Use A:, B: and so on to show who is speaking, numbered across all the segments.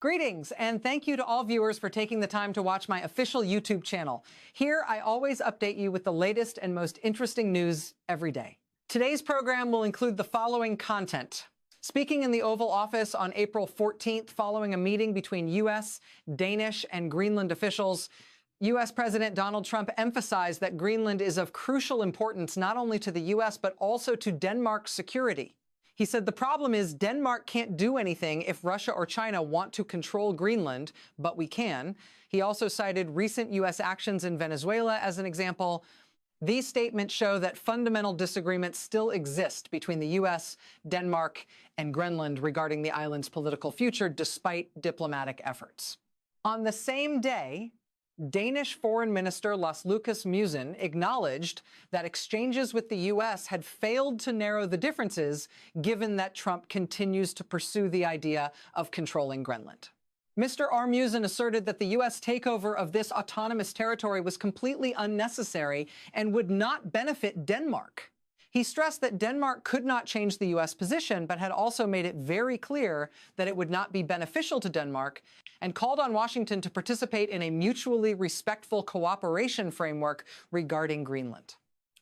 A: Greetings, and thank you to all viewers for taking the time to watch my official YouTube channel. Here, I always update you with the latest and most interesting news every day. Today's program will include the following content. Speaking in the Oval Office on April 14th, following a meeting between U.S., Danish, and Greenland officials, U.S. President Donald Trump emphasized that Greenland is of crucial importance not only to the U.S., but also to Denmark's security. He said the problem is Denmark can't do anything if Russia or China want to control Greenland, but we can. He also cited recent U.S. actions in Venezuela as an example. These statements show that fundamental disagreements still exist between the U.S., Denmark, and Greenland regarding the island's political future, despite diplomatic efforts. On the same day, Danish Foreign Minister Lars Løkke Rasmussen acknowledged that exchanges with the U.S. had failed to narrow the differences, given that Trump continues to pursue the idea of controlling Greenland. Mr. Rasmussen asserted that the U.S. takeover of this autonomous territory was completely unnecessary and would not benefit Denmark. He stressed that Denmark could not change the U.S. position, but had also made it very clear that it would not be beneficial to Denmark, and called on Washington to participate in a mutually respectful cooperation framework regarding Greenland.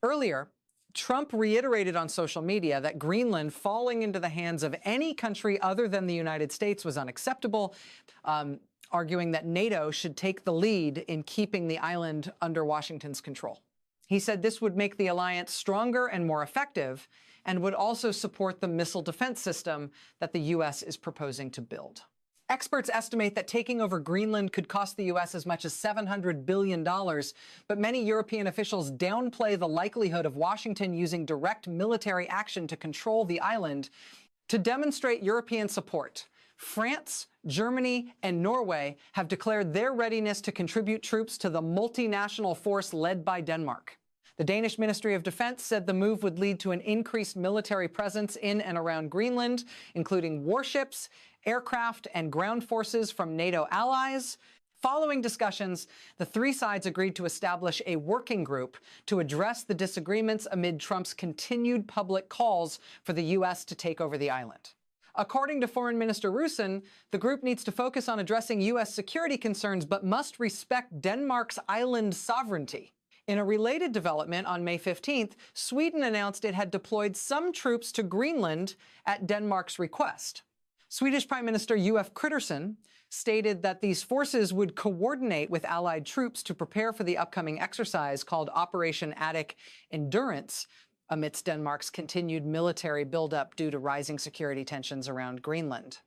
A: Earlier, Trump reiterated on social media that Greenland falling into the hands of any country other than the United States was unacceptable, arguing that NATO should take the lead in keeping the island under Washington's control. He said this would make the alliance stronger and more effective, and would also support the missile defense system that the U.S. is proposing to build. Experts estimate that taking over Greenland could cost the U.S. as much as $700 billion, but many European officials downplay the likelihood of Washington using direct military action to control the island. To demonstrate European support, France, Germany, and Norway have declared their readiness to contribute troops to the multinational force led by Denmark. The Danish Ministry of Defense said the move would lead to an increased military presence in and around Greenland, including warships, aircraft, and ground forces from NATO allies. Following discussions, the three sides agreed to establish a working group to address the disagreements amid Trump's continued public calls for the U.S. to take over the island. According to Foreign Minister Rasmussen, the group needs to focus on addressing U.S. security concerns, but must respect Denmark's island sovereignty. In a related development on May 15th, Sweden announced it had deployed some troops to Greenland at Denmark's request. Swedish Prime Minister Ulf Kristersson stated that these forces would coordinate with allied troops to prepare for the upcoming exercise called Operation Arctic Endurance, amidst Denmark's continued military buildup due to rising security tensions around Greenland.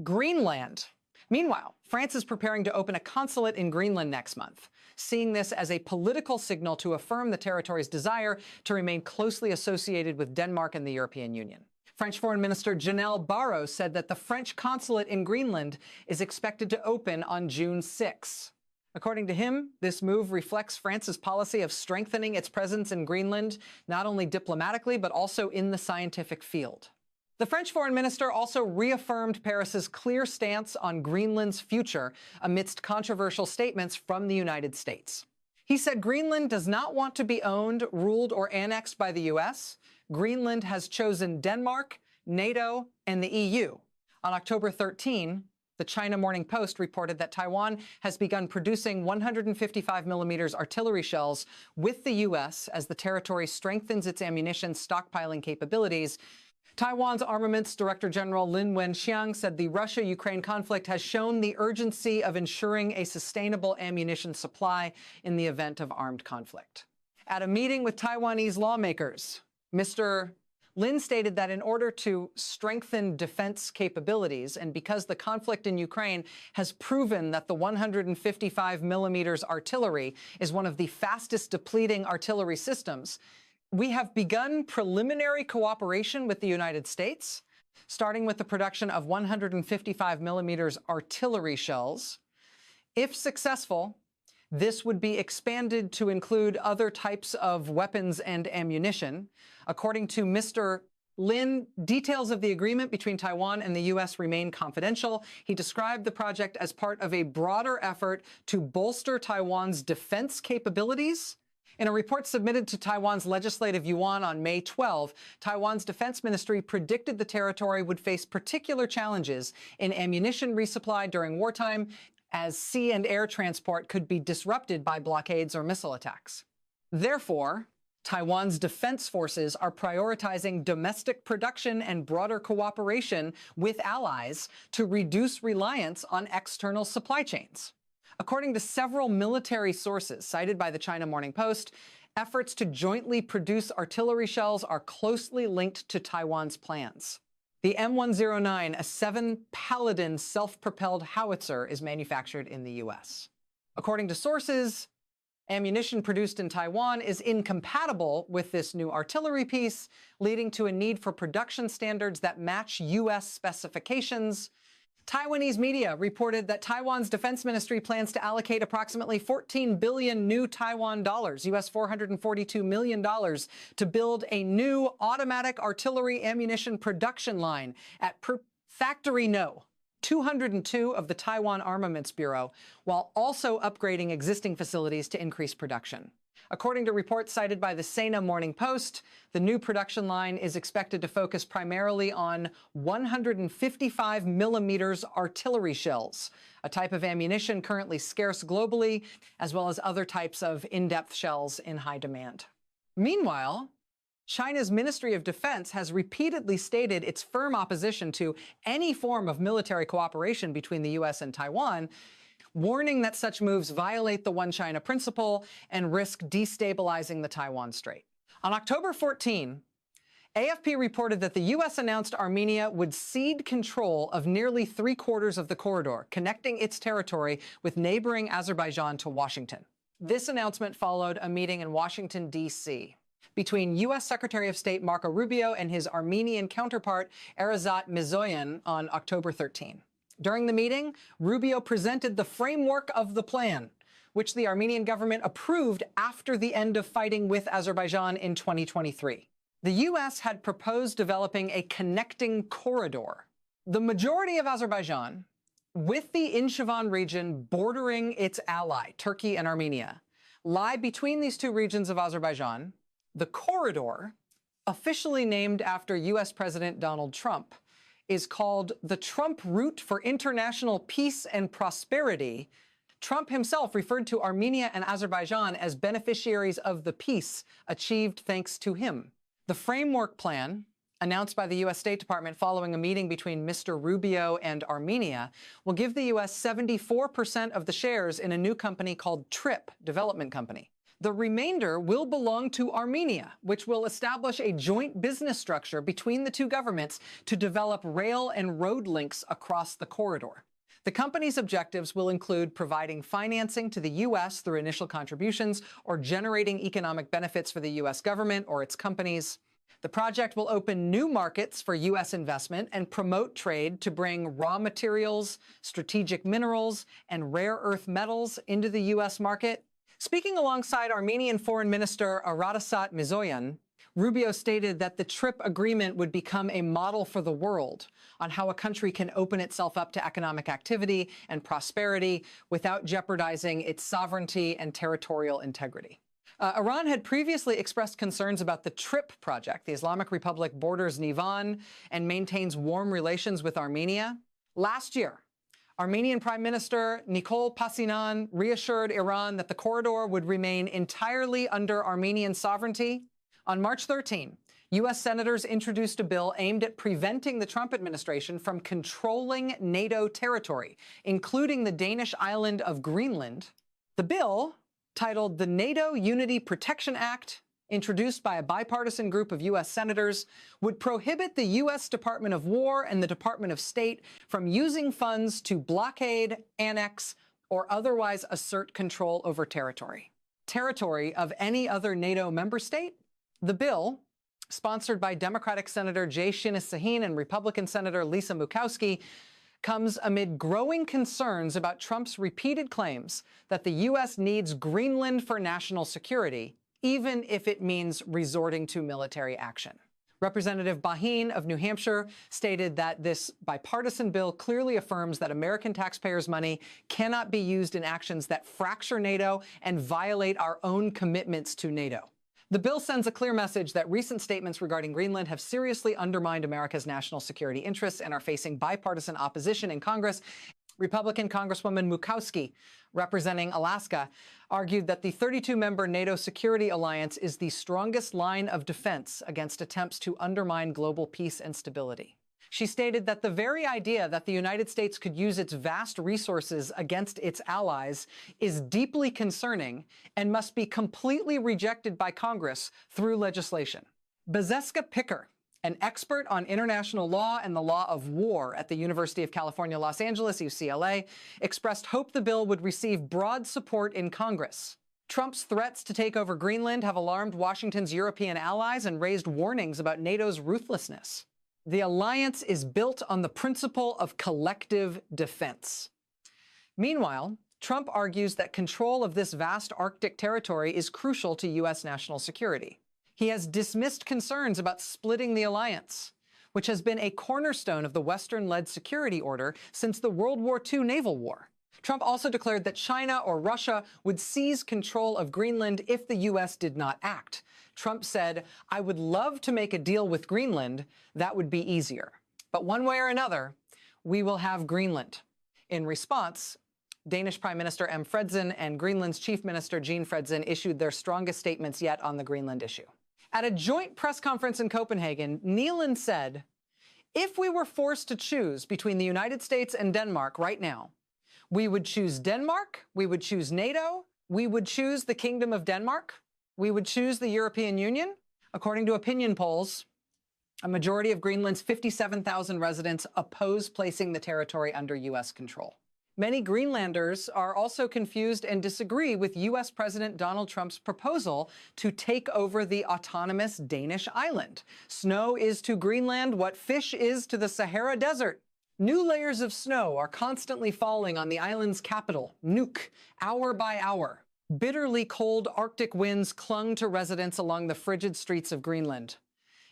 A: Greenland. Meanwhile, France is preparing to open a consulate in Greenland next month, seeing this as a political signal to affirm the territory's desire to remain closely associated with Denmark and the European Union. French Foreign Minister Janelle Barrot said that the French consulate in Greenland is expected to open on June 6. According to him, this move reflects France's policy of strengthening its presence in Greenland, not only diplomatically, but also in the scientific field. The French foreign minister also reaffirmed Paris's clear stance on Greenland's future amidst controversial statements from the United States. He said Greenland does not want to be owned, ruled, or annexed by the U.S. Greenland has chosen Denmark, NATO, and the EU. On October 13, the China Morning Post reported that Taiwan has begun producing 155mm artillery shells with the U.S. as the territory strengthens its ammunition stockpiling capabilities. Taiwan's Armaments Director General Lin Wenxiang said the Russia-Ukraine conflict has shown the urgency of ensuring a sustainable ammunition supply in the event of armed conflict. At a meeting with Taiwanese lawmakers, Mr. Lin stated that in order to strengthen defense capabilities, and because the conflict in Ukraine has proven that the 155mm artillery is one of the fastest depleting artillery systems, we have begun preliminary cooperation with the United States, starting with the production of 155mm artillery shells. If successful, this would be expanded to include other types of weapons and ammunition. According to Mr. Lin, details of the agreement between Taiwan and the U.S. remain confidential. He described the project as part of a broader effort to bolster Taiwan's defense capabilities In a report submitted to Taiwan's Legislative Yuan on May 12, Taiwan's Defense Ministry predicted the territory would face particular challenges in ammunition resupply during wartime, as sea and air transport could be disrupted by blockades or missile attacks. Therefore, Taiwan's defense forces are prioritizing domestic production and broader cooperation with allies to reduce reliance on external supply chains. According to several military sources cited by the China Morning Post, efforts to jointly produce artillery shells are closely linked to Taiwan's plans. The M109, a 7-Paladin self-propelled howitzer, is manufactured in the U.S. According to sources, ammunition produced in Taiwan is incompatible with this new artillery piece, leading to a need for production standards that match U.S. specifications. Taiwanese media reported that Taiwan's defense ministry plans to allocate approximately 14 billion new Taiwan dollars, US $442 million, to build a new automatic artillery ammunition production line at Factory No. 202 of the Taiwan Armaments Bureau, while also upgrading existing facilities to increase production. According to reports cited by the Sena Morning Post, the new production line is expected to focus primarily on 155 millimeters artillery shells, a type of ammunition currently scarce globally, as well as other types of in-depth shells in high demand. Meanwhile, China's Ministry of Defense has repeatedly stated its firm opposition to any form of military cooperation between the U.S. and Taiwan, warning that such moves violate the One China principle and risk destabilizing the Taiwan Strait. On October 14, AFP reported that the U.S. announced Armenia would cede control of nearly 3/4 of the corridor, connecting its territory with neighboring Azerbaijan to Washington. This announcement followed a meeting in Washington, D.C. between U.S. Secretary of State Marco Rubio and his Armenian counterpart Arazat Mirzoyan on October 13. During the meeting, Rubio presented the framework of the plan, which the Armenian government approved after the end of fighting with Azerbaijan in 2023. The U.S. had proposed developing a connecting corridor. The majority of Azerbaijan, with the Inshavan region bordering its ally, Turkey and Armenia, lie between these two regions of Azerbaijan. The corridor, officially named after U.S. President Donald Trump, is called the Trump Route for International Peace and Prosperity. Trump himself referred to Armenia and Azerbaijan as beneficiaries of the peace achieved thanks to him. The framework plan, announced by the U.S. State Department following a meeting between Mr. Rubio and Armenia, will give the U.S. 74% of the shares in a new company called TRIP Development Company. The remainder will belong to Armenia, which will establish a joint business structure between the two governments to develop rail and road links across the corridor. The company's objectives will include providing financing to the U.S. through initial contributions or generating economic benefits for the U.S. government or its companies. The project will open new markets for U.S. investment and promote trade to bring raw materials, strategic minerals, and rare earth metals into the U.S. market. Speaking alongside Armenian Foreign Minister Arazat Mirzoyan, Rubio stated that the TRIP agreement would become a model for the world on how a country can open itself up to economic activity and prosperity without jeopardizing its sovereignty and territorial integrity. Iran had previously expressed concerns about the TRIP project. The Islamic Republic borders Nivan and maintains warm relations with Armenia. Last year, Armenian Prime Minister Nikol Pashinyan reassured Iran that the corridor would remain entirely under Armenian sovereignty. On March 13, U.S. senators introduced a bill aimed at preventing the Trump administration from controlling NATO territory, including the Danish island of Greenland. The bill, titled the NATO Unity Protection Act, introduced by a bipartisan group of U.S. senators, would prohibit the U.S. Department of War and the Department of State from using funds to blockade, annex, or otherwise assert control over territory of any other NATO member state. The bill, sponsored by Democratic Senator Jay Shinis Sahin and Republican Senator Lisa Murkowski, comes amid growing concerns about Trump's repeated claims that the U.S. needs Greenland for national security, even if it means resorting to military action. Representative Baheen of New Hampshire stated that this bipartisan bill clearly affirms that American taxpayers' money cannot be used in actions that fracture NATO and violate our own commitments to NATO. The bill sends a clear message that recent statements regarding Greenland have seriously undermined America's national security interests and are facing bipartisan opposition in Congress. Republican Congresswoman Murkowski, representing Alaska, argued that the 32-member NATO security alliance is the strongest line of defense against attempts to undermine global peace and stability. She stated that the very idea that the United States could use its vast resources against its allies is deeply concerning and must be completely rejected by Congress through legislation. Bezeska Picker, an expert on international law and the law of war at the University of California, Los Angeles, UCLA, expressed hope the bill would receive broad support in Congress. Trump's threats to take over Greenland have alarmed Washington's European allies and raised warnings about NATO's ruthlessness. The alliance is built on the principle of collective defense. Meanwhile, Trump argues that control of this vast Arctic territory is crucial to U.S. national security. He has dismissed concerns about splitting the alliance, which has been a cornerstone of the Western-led security order since the World War II naval war. Trump also declared that China or Russia would seize control of Greenland if the U.S. did not act. Trump said, "I would love to make a deal with Greenland. That would be easier. But one way or another, we will have Greenland." In response, Danish Prime Minister M. Fredsen and Greenland's Chief Minister Jean Fredsen issued their strongest statements yet on the Greenland issue. At a joint press conference in Copenhagen, Neeland said, "If we were forced to choose between the United States and Denmark right now, we would choose Denmark, we would choose NATO, we would choose the Kingdom of Denmark, we would choose the European Union." According to opinion polls, a majority of Greenland's 57,000 residents oppose placing the territory under U.S. control. Many Greenlanders are also confused and disagree with U.S. President Donald Trump's proposal to take over the autonomous Danish island. Snow is to Greenland what fish is to the Sahara Desert. New layers of snow are constantly falling on the island's capital, Nuuk, hour by hour. Bitterly cold Arctic winds clung to residents along the frigid streets of Greenland.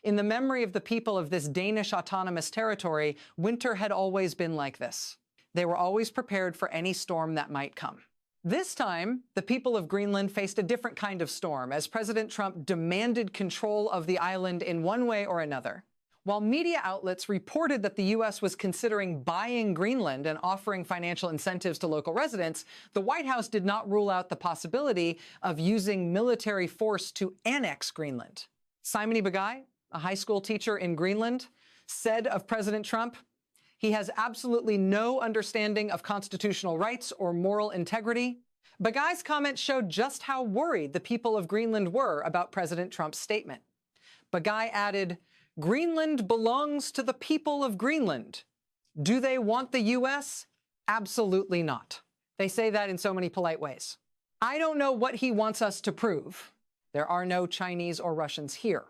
A: In the memory of the people of this Danish autonomous territory, winter had always been like this. They were always prepared for any storm that might come. This time, the people of Greenland faced a different kind of storm as President Trump demanded control of the island in one way or another. While media outlets reported that the U.S. was considering buying Greenland and offering financial incentives to local residents, the White House did not rule out the possibility of using military force to annex Greenland. Simony Bagay, a high school teacher in Greenland, said of President Trump, "He has absolutely no understanding of constitutional rights or moral integrity." Bagay's comments showed just how worried the people of Greenland were about President Trump's statement. Bagay added, "Greenland belongs to the people of Greenland. Do they want the U.S.? Absolutely not." They say that in so many polite ways. I don't know what he wants us to prove. There are no Chinese or Russians here.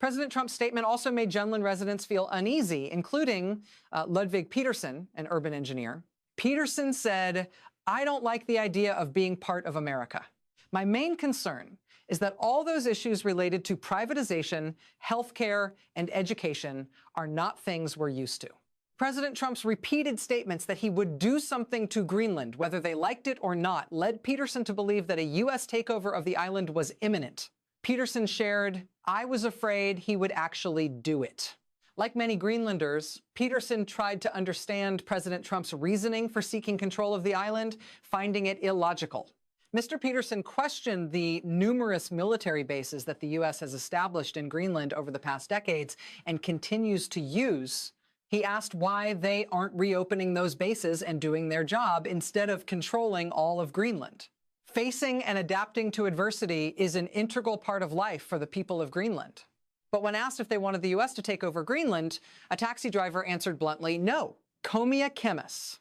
A: President Trump's statement also made Jutland residents feel uneasy, including Ludvig Peterson, an urban engineer. Peterson said, "I don't like the idea of being part of America. My main concern is that all those issues related to privatization, healthcare, and education are not things we're used to." President Trump's repeated statements that he would do something to Greenland, whether they liked it or not, led Peterson to believe that a U.S. takeover of the island was imminent. Peterson shared, "I was afraid he would actually do it." Like many Greenlanders, Peterson tried to understand President Trump's reasoning for seeking control of the island, finding it illogical. Mr. Peterson questioned the numerous military bases that the U.S. has established in Greenland over the past decades and continues to use. He asked why they aren't reopening those bases and doing their job instead of controlling all of Greenland. Facing and adapting to adversity is an integral part of life for the people of Greenland. But when asked if they wanted the U.S. to take over Greenland, a taxi driver answered bluntly, no. Komia Kemis,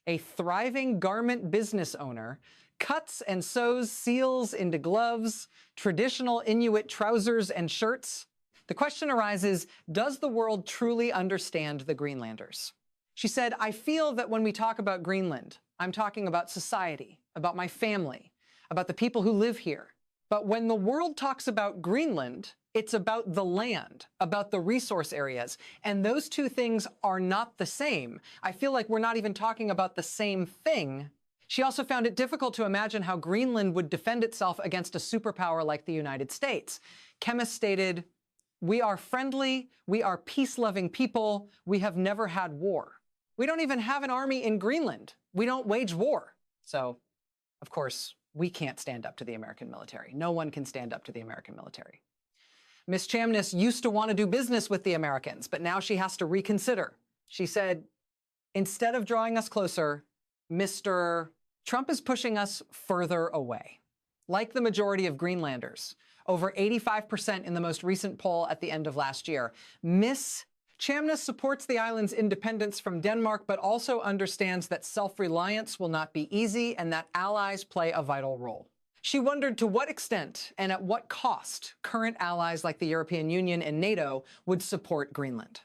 A: a thriving garment business owner, cuts and sews seals into gloves, traditional Inuit trousers and shirts. The question arises, does the world truly understand the Greenlanders? She said, "I feel that when we talk about Greenland, I'm talking about society, about my family, about the people who live here. But when the world talks about Greenland, It's about the land, about the resource areas. And those two things are not the same. I feel like we're not even talking about the same thing. She also found it difficult to imagine how Greenland would defend itself against a superpower like the United States. Chemist stated, "We are friendly, we are peace-loving people, we have never had war. We don't even have an army in Greenland. We don't wage war." So, of course, we can't stand up to the American military. No one can stand up to the American military. Ms. Chamness used to want to do business with the Americans, but now she has to reconsider. She said, "Instead of drawing us closer, Mr. Trump is pushing us further away." Like the majority of Greenlanders, over 85% in the most recent poll at the end of last year. Ms. Chamness supports the island's independence from Denmark, but also understands that self-reliance will not be easy and that allies play a vital role. She wondered to what extent and at what cost current allies like the European Union and NATO would support Greenland.